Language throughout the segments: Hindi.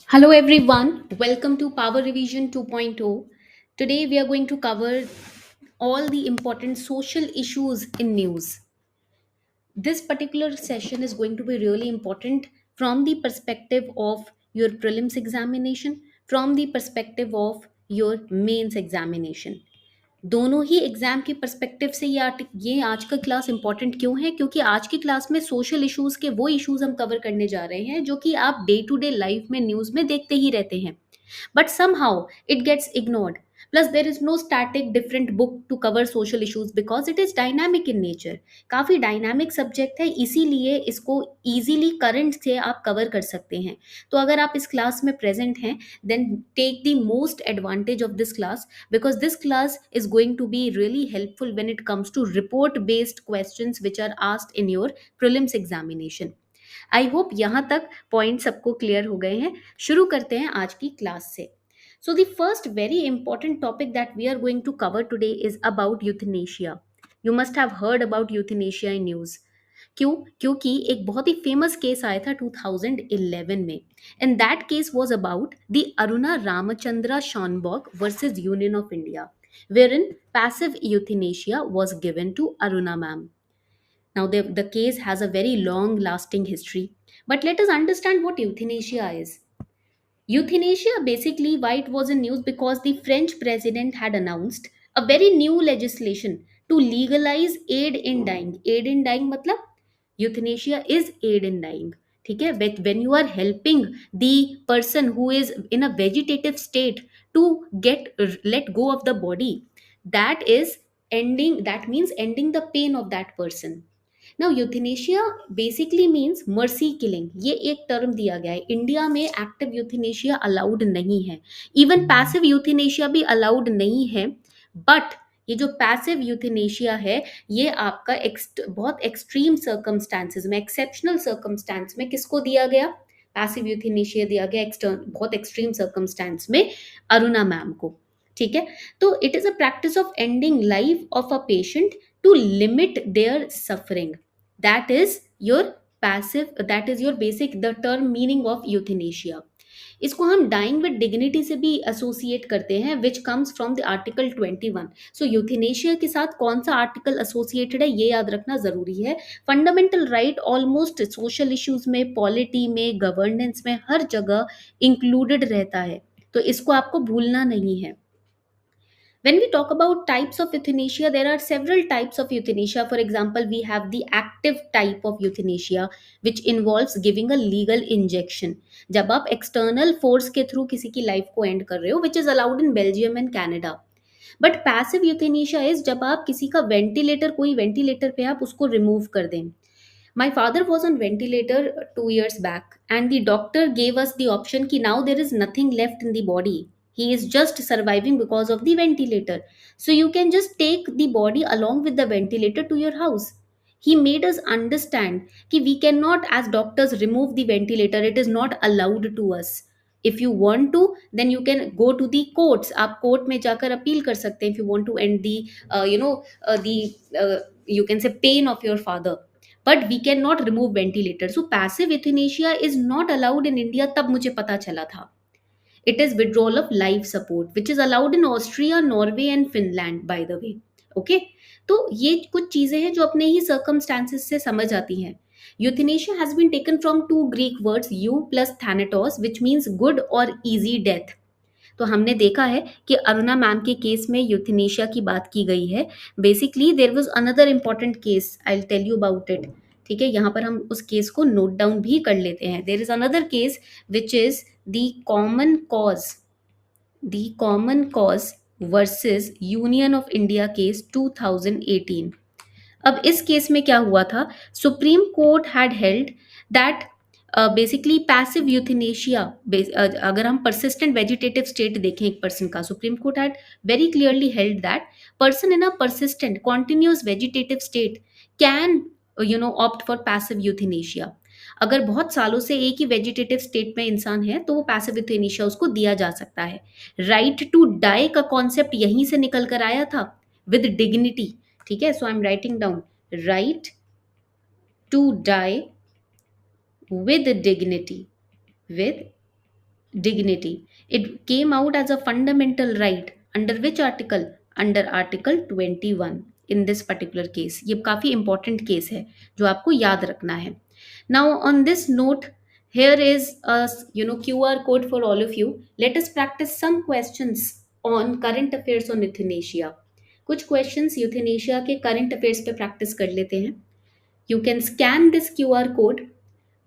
Hello everyone, welcome to Power Revision 2.0. Today we are going to cover all the important social issues in news. This particular session is going to be really important from the perspective of your prelims examination, from the perspective of your mains examination. दोनों ही एग्जाम के पर्सपेक्टिव से ये आज का क्लास इंपॉर्टेंट क्यों है, क्योंकि आज की क्लास में सोशल इश्यूज के वो इश्यूज हम कवर करने जा रहे हैं जो कि आप डे टू डे लाइफ में न्यूज में देखते ही रहते हैं, but somehow it gets ignored. Plus there is no static different book to cover social issues because it is dynamic in nature. काफ़ी डायनामिक सब्जेक्ट है, इसीलिए इसको इजीली करंट से आप कवर कर सकते हैं. तो अगर आप इस क्लास में प्रेजेंट हैं, then take the most advantage of this class, because this class is going to be really helpful when it comes to report based questions which are asked in your prelims examination. I hope यहाँ तक पॉइंट सबको क्लियर हो गए हैं. शुरू करते हैं आज की क्लास से. So the first very important topic that we are going to cover today is about euthanasia. You must have heard about euthanasia in news. क्यों? क्योंकि एक बहुत ही फेमस केस आया था 2011 में, and that case was about the Aruna Ramachandra Shanbaug versus union of India, wherein passive euthanasia was given to Aruna ma'am. Now, the case has a very long lasting history. But let us understand what euthanasia is. Euthanasia, basically, why it was in news, because the French president had announced a very new legislation to legalize aid in dying. Aid in dying matlab euthanasia is aid in dying. ठीक है, when you are helping the person who is in a vegetative state to get let go of the body, that is ending, that means ending the pain of that person. Now euthanasia basically means mercy killing. ये एक टर्म दिया गया है. इंडिया में एक्टिव यूथेनेशिया अलाउड नहीं है, इवन पैसिव यूथेनेशिया भी अलाउड नहीं है. बट ये जो पैसिव यूथेनेशिया है, ये आपका बहुत एक्सट्रीम सर्कमस्टांसेस में, एक्सेप्शनल सर्कमस्टांस में किसको दिया गया? पैसिव यूथेनेशिया दिया गया बहुत एक्सट्रीम सर्कमस्टांस में अरुणा मैम को. ठीक है, तो it is a practice of ending life of a patient to limit their suffering. That is your passive, that is your basic, the term meaning of euthanasia. इसको हम डाइंग विद डिग्निटी से भी एसोसिएट करते हैं, which comes from the article 21. So euthanasia के साथ कौन सा आर्टिकल एसोसिएटेड है, ये याद रखना जरूरी है. Fundamental right almost social issues में, पॉलिटी में, गवर्नेंस में, हर जगह इंक्लूडेड रहता है, तो इसको आपको भूलना नहीं है. When we talk about types of euthanasia, there are several types of euthanasia. For example, we have the active type of euthanasia, which involves giving a legal injection. जब आप external force के through किसी की life को end कर रहे हो, which is allowed in Belgium and Canada. But passive euthanasia is जब आप किसी का ventilator, कोई ventilator पे आप उसको remove कर दें. My father was on ventilator 2 years back, and the doctor gave us the option कि now there is nothing left in the body. He is just surviving because of the ventilator. So you can just take the body along with the ventilator to your house. He made us understand कि we cannot as doctors remove the ventilator. It is not allowed to us. If you want to, then you can go to the courts. आप कोर्ट में जाकर अपील कर सकते हैं if you want to end the the you can say pain of your father. But we cannot remove ventilator. So passive euthanasia is not allowed in India. तब मुझे पता चला था. It is withdrawal of life support, which is allowed in Austria, Norway and Finland, by the way. Okay, तो ये कुछ चीजें हैं जो अपने ही circumstances से समझ आती हैं. Euthanasia has been taken from two Greek words, eu plus thanatos, which means good or easy death. तो हमने देखा है कि अरुणा मैम के केस में यूथनेशिया की बात की गई है. Basically there was another important case, I tell you about it. ठीक है, यहाँ पर हम उस केस को नोट डाउन भी कर लेते हैं. There is another case which is the common cause, the common cause versus union of India case 2018. अब इस केस में क्या हुआ था? Supreme court had held that basically passive euthanasia, अगर हम परसिस्टेंट वेजिटेटिव स्टेट देखें एक पर्सन का, supreme court had very clearly held that person in a persistent continuous vegetative state can opt for passive euthanasia. अगर बहुत सालों से एक ही वेजिटेटिव स्टेट में इंसान है तो वो पैसिव यूथनेशिया उसको दिया जा सकता है. राइट टू डाई का कॉन्सेप्ट यहीं से निकल कर आया था, विद डिग्निटी. ठीक है, so I am writing down right to die with dignity, with dignity. It came out as a fundamental right under which article? Under Article 21 in this particular case. ये काफ़ी important case है जो आपको याद रखना है. Now on this note, here is a QR code for all of you. Let us practice some questions on current affairs on euthanasia. कुछ questions euthanasia के current affairs पे practice कर लेते हैं. You can scan this QR code.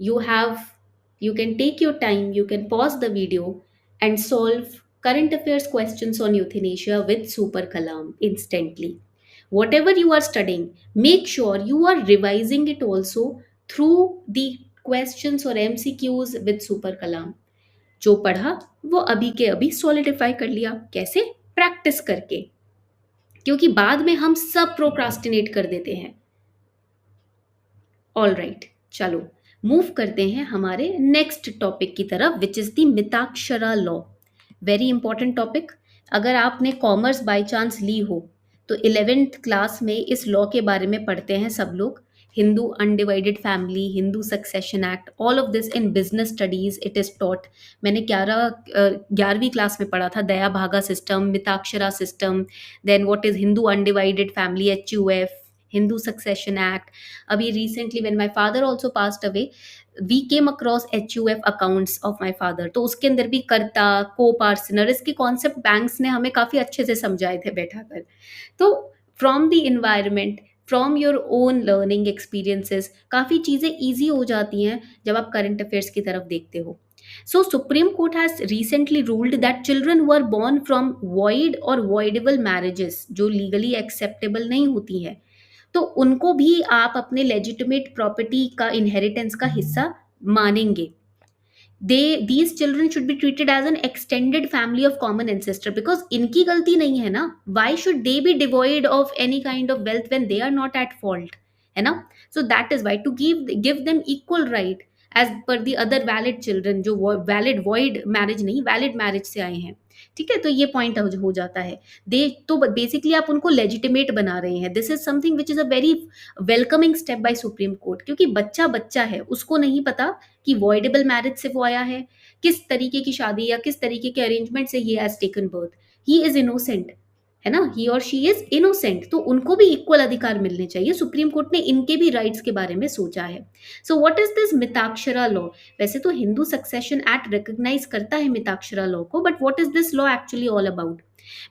you have you can take your time, you can pause the video and solve current affairs questions on euthanasia with Super Kalam instantly. Whatever you are studying, make sure you are revising it also through the questions or MCQs with Super Kalam. जो पढ़ा वो अभी के अभी सॉलिडिफाई कर लिया. कैसे? प्रैक्टिस करके. क्योंकि बाद में हम सब प्रोक्रास्टिनेट कर देते हैं. ऑल राइट, चलो मूव करते हैं हमारे नेक्स्ट टॉपिक की तरफ, which is the Mitakshara law. Very important topic. अगर आपने कॉमर्स बाय चांस ली हो तो 11th क्लास में इस लॉ के बारे में पढ़ते हैं सब लोग. Hindu undivided family, Hindu succession act, all of this in business studies it is taught. मैंने 11वीं क्लास में पढ़ा था Daya bhaga system, Mitakshara system, then what is Hindu undivided family, HUF, Hindu Succession Act. अभी recently when my father also passed away, we came across HUF accounts of my father. तो उसके अंदर भी कर्ता, को पार्सनर, इसके कॉन्सेप्ट बैंक्स ने हमें काफ़ी अच्छे से समझाए थे बैठा कर. तो from the environment, from your own learning experiences, काफ़ी चीज़ें ईजी हो जाती हैं जब आप करंट अफेयर्स की तरफ देखते हो. So Supreme Court has recently ruled that children who are born from void or voidable marriages, जो legally acceptable नहीं होती हैं, तो उनको भी आप अपने लेजिटिमेट प्रॉपर्टी का इनहेरिटेंस का हिस्सा मानेंगे. These children should be treated as an extended family of common ancestor, because इनकी गलती नहीं है ना. Why should they be devoid of any kind of wealth when they are not at fault, है ना. So that is why to give them equal right as per the other valid children, जो valid void marriage नहीं, valid marriage से आए हैं. ठीक है, तो ये पॉइंट हो जाता है. दे तो बेसिकली आप उनको लेजिटिमेट बना रहे हैं. This is something which is a very welcoming step by supreme court, क्योंकि बच्चा बच्चा है, उसको नहीं पता कि वॉइडेबल मैरिज से वो आया है, किस तरीके की शादी या किस तरीके के अरेंजमेंट से he has taken birth. He is innocent, है ना, ही और शी इज इनोसेंट. तो उनको भी इक्वल अधिकार मिलने चाहिए. सुप्रीम कोर्ट ने इनके भी राइट्स के बारे में सोचा है. So what is this Mitakshara law? वैसे तो हिंदू सक्सेशन एक्ट रिकॉग्नाइज करता है मिताक्षरा लॉ को, but what is this law actually all about?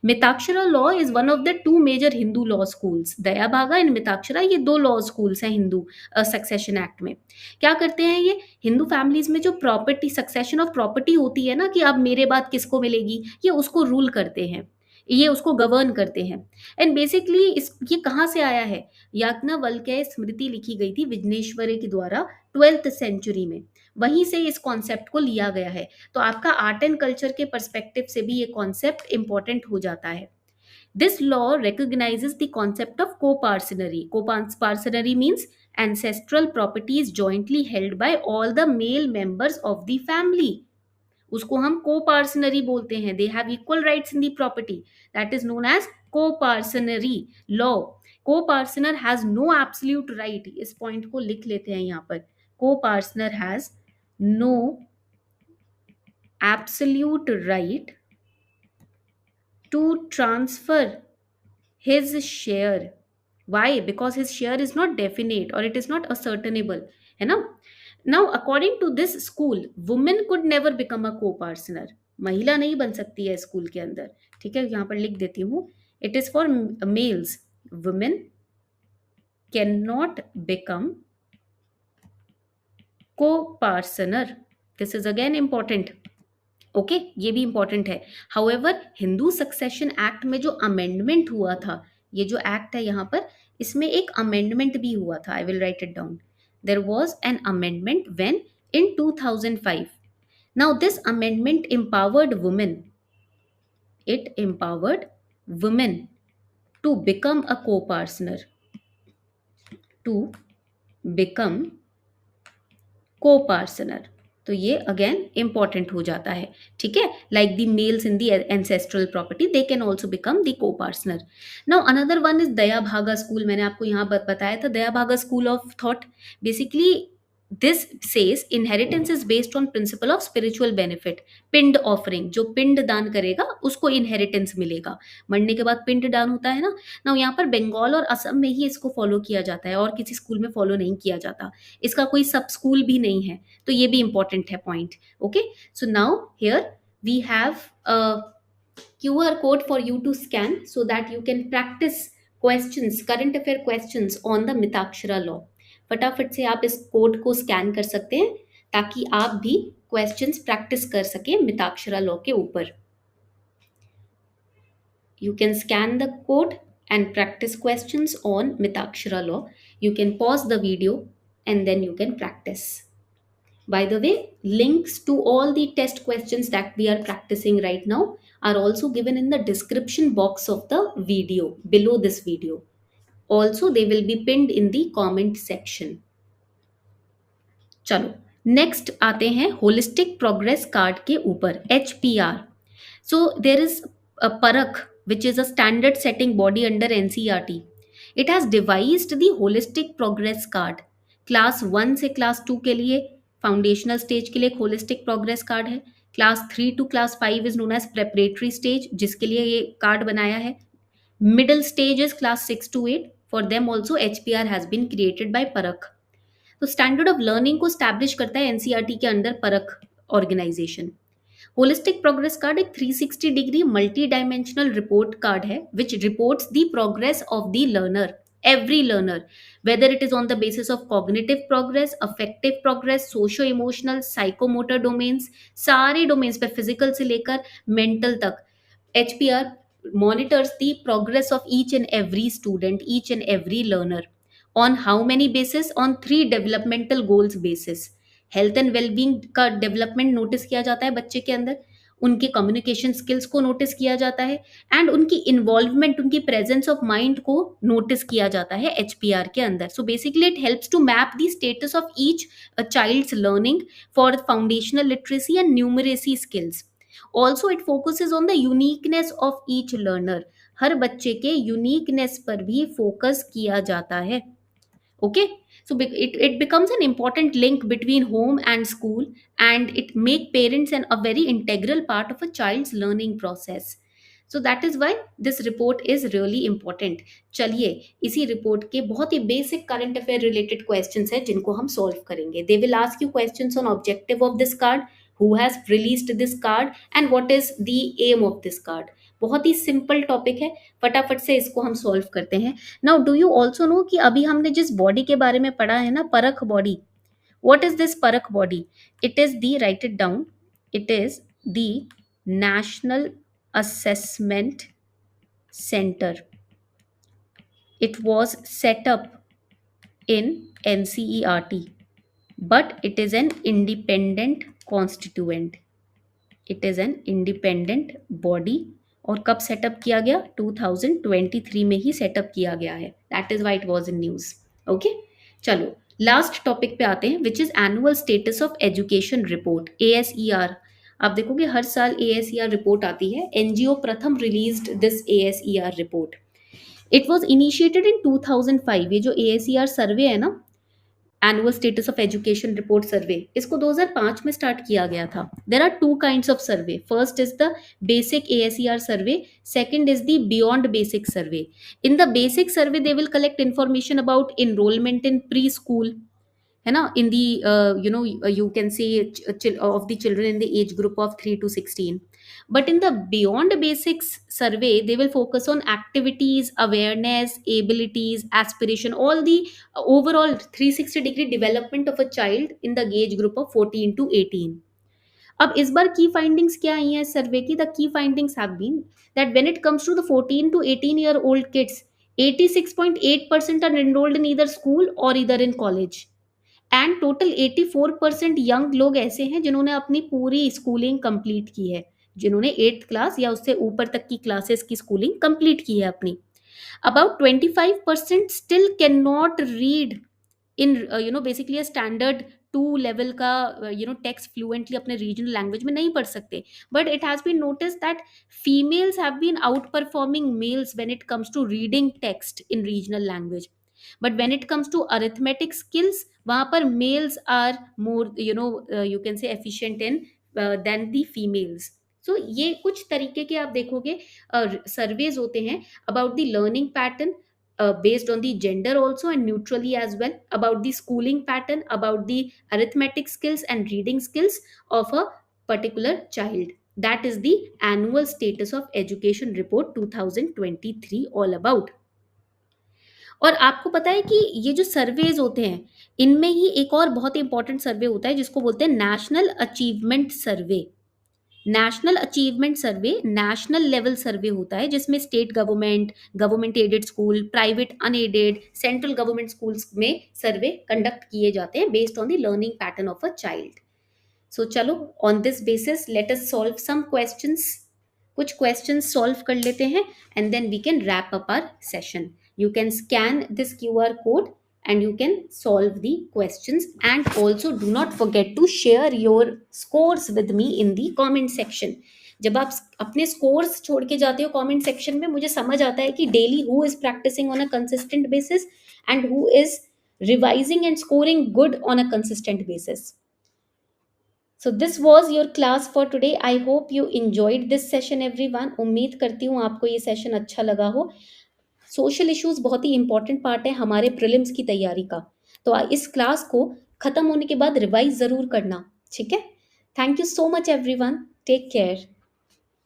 Mitakshara law is one of the two major Hindu law schools. Daya Bhaga and Mitakshara, ये दो लॉ स्कूल्स हैं हिंदू सक्सेशन एक्ट में. क्या करते हैं ये? हिंदू फैमिलीज में जो प्रॉपर्टी, सक्सेशन ऑफ प्रॉपर्टी होती है ना, कि अब मेरे बाद किसको मिलेगी, ये उसको रूल करते हैं, ये उसको गवर्न करते हैं. एंड बेसिकली ये कहाँ से आया है? याज्ञवल्क्य स्मृति लिखी गई थी विघ्नेश्वर के द्वारा 12th सेंचुरी में. वहीं से इस कॉन्सेप्ट को लिया गया है. तो आपका आर्ट एंड कल्चर के पर्सपेक्टिव से भी ये कॉन्सेप्ट इंपॉर्टेंट हो जाता है. This law recognizes the concept of co-parcenary. Co-parcenary means ancestral properties jointly held by all the male members of the family. उसको हम co-parcenary बोलते हैं. They have equal rights in the property. That is known as co-parcenary law. Co-parcener has no absolute right. इस पॉइंट को लिख लेते हैं यहाँ पर. Co-parcener has no absolute right to transfer his share. Why? Because his share is not definite or it is not ascertainable, है ना. Now according to this school, women could never become a co-parsoner. महिला नहीं बन सकती है स्कूल के अंदर. ठीक है, यहाँ पर लिख देती हूँ. It is for males. Women cannot become co-parsoner. This is again important. Okay ये भी इंपॉर्टेंट है. हाउएवर हिंदू सक्सेशन एक्ट में जो अमेंडमेंट हुआ था, ये जो एक्ट है यहाँ पर, इसमें एक अमेंडमेंट भी हुआ था. I will write it down. There was an amendment when in 2005. Now this amendment empowered women. It empowered women to become a co-parsoner. To become co-parsoner. तो ये अगेन इंपॉर्टेंट हो जाता है. ठीक है, like the males in the ancestral property, they can also become the coparcener. Now another one is Daya Bhaga school. मैंने आपको यहाँ बताया था Daya Bhaga school of thought. Basically this says inheritance is based on principle of spiritual benefit. Pind offering, जो पिंड दान करेगा उसको इनहेरिटेंस मिलेगा। मरने के बाद पिंड दान होता है ना यहाँ पर बंगाल और असम में ही इसको फॉलो किया जाता है, और किसी स्कूल में फॉलो नहीं किया जाता। इसका कोई सब स्कूल भी नहीं है, तो ये भी इंपॉर्टेंट है point. Okay, so now here we have a QR code for you to scan so that you can practice questions, current affair questions on the Mitakshara law. फटाफट से आप इस कोड को स्कैन कर सकते हैं ताकि आप भी क्वेश्चंस प्रैक्टिस कर सकें मिताक्षरा लॉ के ऊपर। You can scan the code and practice questions on Mitakshara law. You can pause the video and then you can practice. By the way, links to all the test questions that we are practicing right now are also given in the description box of the video below this video. Also, they will be pinned in the comment section. चलो नेक्स्ट आते हैं होलिस्टिक प्रोग्रेस कार्ड के ऊपर, HPR. So there is a Parakh, which is a standard setting body under NCERT. It has devised the holistic progress card. Class 1 से क्लास 2 के लिए फाउंडेशनल स्टेज के लिए एक होलिस्टिक प्रोग्रेस कार्ड है। Class 3 to class 5 is known as preparatory stage, जिसके लिए ये कार्ड बनाया है। Middle stage is class 6 to 8. For them also HPR has been created by Parakh. तो स्टैंडर्ड ऑफ लर्निंग को स्टैब्लिश करता है एनसीईआरटी के अंडर परख ऑर्गेनाइजेशन। होलिस्टिक प्रोग्रेस कार्ड एक 360 degree multi dimensional report card है which reports the progress of the learner, every learner, whether it is on the basis of cognitive progress, affective progress, socio emotional, psychomotor domains, सारे डोमेन्स पे फिजिकल से लेकर मेंटल तक HPR monitors the progress of each and every student, each and every learner. On how many basis? On 3 developmental goals basis. Health and wellbeing का डेवलपमेंट नोटिस किया जाता है बच्चे के अंदर, उनके कम्युनिकेशन स्किल्स को नोटिस किया जाता है, एंड उनकी इन्वॉल्वमेंट, उनकी प्रेजेंस ऑफ माइंड को नोटिस किया जाता है HPR के अंदर। So basically it helps to map the status of each child's learning for foundational literacy and numeracy skills. Also it focuses on the uniqueness of each learner. हर बच्चे के यूनिकनेस पर भी फोकस किया जाता है। Okay, so it becomes an important link between home and school, and it make parents a very integral part of a child's learning process. So that is why this report is really important. चलिए इसी रिपोर्ट के बहुत ही basic current affair related questions है जिनको हम सॉल्व करेंगे। They will ask you questions on objective of this card, who has released this card and what is the aim of this card. बहुत ही सिंपल टॉपिक है, फटाफट से इसको हम सॉल्व करते हैं। Now do you also know कि अभी हमने जिस बॉडी के बारे में पढ़ा है ना, परख बॉडी, व्हाट इज दिस परख body? It is the, right it down, it is the national assessment center. It was set up in NCERT, but it is an independent constituent. It is an independent body. और कब सेटअप किया गया? 2023 में ही सेटअप किया गया है। That is why it was in news. Okay, चलो लास्ट टॉपिक पे आते हैं, which is annual status of education report, ASER। आप देखोगे हर साल ASER रिपोर्ट आती है। NGO Pratham released this ASER report. It was initiated in 2005। ये जो ASER सर्वे है ना, annual status of education report survey, इसको 2005 में स्टार्ट किया गया था। There are 2 kinds of survey. First is the basic ASER survey, second is the beyond basic survey. In the basic survey they will collect information about enrolment in pre school, है ना, in the you can say of the children in the age group of 3 to 16. But in the beyond basics survey, they will focus on activities, awareness, abilities, aspiration, all the overall 360 degree development of a child in the age group of 14 to 18. अब इस बार की फाइंडिंग्स क्या आई हैं इस सर्वे की? The key findings have been that when it comes to the 14 to 18 year old kids, 86.8% are enrolled in either school or either in college. And total 84% young लोग ऐसे हैं जिन्होंने अपनी पूरी स्कूलिंग कंप्लीट की है, जिन्होंने 8th क्लास या उससे ऊपर तक की क्लासेस की स्कूलिंग कंप्लीट की है अपनी। About 25% still can not read in basically standard 2 level का टेक्स्ट फ्लुएंटली अपने रीजनल लैंग्वेज में नहीं पढ़ सकते। But it has been notice that females have been outperforming males when it comes to reading text in regional language. But when it comes to arithmetic skills, वहां पर males are more you can say efficient in then the females. So ये कुछ तरीके के आप देखोगे सर्वेज होते हैं about the learning pattern, based on the gender also and neutrally as well, about the schooling pattern, about the arithmetic skills and reading skills of a particular child. That is the annual status of education report 2023 all about. और आपको पता है कि ये जो सर्वेज होते हैं, इनमें ही एक और बहुत इंपॉर्टेंट सर्वे होता है जिसको बोलते हैं national achievement survey. National achievement survey national level survey होता है जिसमें state government, government aided school, private unaided, central government schools में सर्वे कंडक्ट किए जाते हैं based on the learning pattern of a child. So चलो, on this basis let us solve some questions. कुछ क्वेश्चंस सॉल्व कर लेते हैं and then we can wrap up our session. You can scan this QR code and you can solve the questions, and also do not forget to share your scores with me in the comment section. जब आप अपने scores छोड़ के जाते हो comment section में, मुझे समझ आता है कि daily who is practicing on a consistent basis and who is revising and scoring good on a consistent basis. So this was your class for today. I hope you enjoyed this session everyone. उम्मीद करती हूँ आपको ये सेशन अच्छा लगा हो. सोशल इश्यूज बहुत ही इंपॉर्टेंट पार्ट है हमारे प्रीलिम्स की तैयारी का, तो इस क्लास को खत्म होने के बाद रिवाइज जरूर करना, ठीक है. Thank you so much everyone, take care.